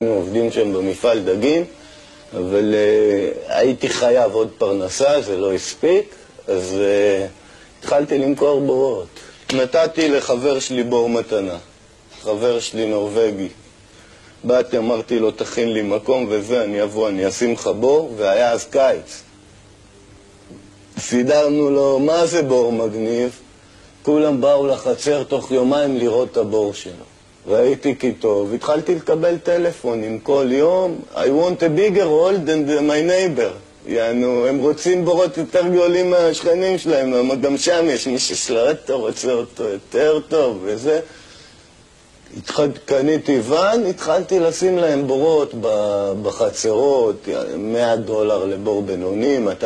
עובדים שם במפעל דגים, אבל הייתי חייב עוד פרנסה, זה לא הספיק, אז התחלתי למכור בורות. נתתי לחבר שלי בור מתנה, חבר שלי נורווגי. באתי, אמרתי לו, תכין לי מקום וזה, אני אבוא, אני אשים לך בור, והיה אז קיץ. סידרנו לו, מה זה בור מגניב? כולם באו לחצר תוך יומיים לראות את הבור שלו. ראיתי כי טוב, התחלתי לקבל טלפונים כל יום, I want a bigger hole than my neighbor. יענו, הם רוצים בורות יותר גדולים מהשכנים שלהם, גם שם יש מי ששלט, רוצה אותו יותר טוב וזה. קניתי ואן, התחלתי לשים להם בורות בחצרות, $100 לבור בינוני, $200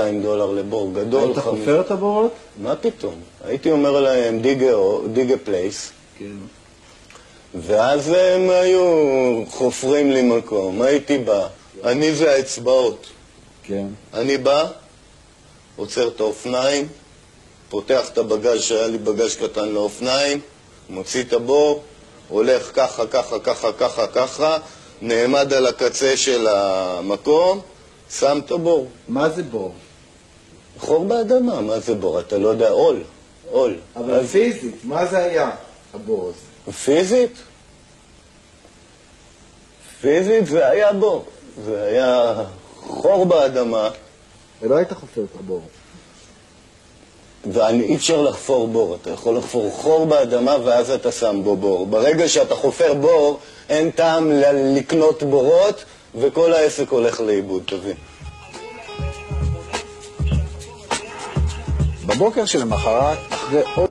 לבור גדול. היית חופר את הבורות? מה פתאום? הייתי אומר להם, dig a place. כן. ואז הם היו חופרים לי מקום, הייתי בא, אני והאצבעות. כן. אני בא, עוצר את האופניים, פותח את הבגז, שהיה לי בגז קטן לאופניים, מוציא את הבור, הולך ככה, ככה, ככה, ככה, ככה, נעמד על הקצה של המקום, שם את הבור. מה זה בור? חור באדמה, מה זה בור? אתה לא יודע, עול. אבל פיזית, מה זה היה, הבור הזה? פיזית? פיזית זה היה בור. זה היה חור באדמה. ולא היית חופר את הבור. ואי אפשר לחפור בור. אתה יכול לחפור חור באדמה ואז אתה שם בו בור. ברגע שאתה חופר בור, אין טעם לקנות בורות, וכל העסק הולך לאיבוד, תבין. בבוקר שלמחרת, אחרי עוד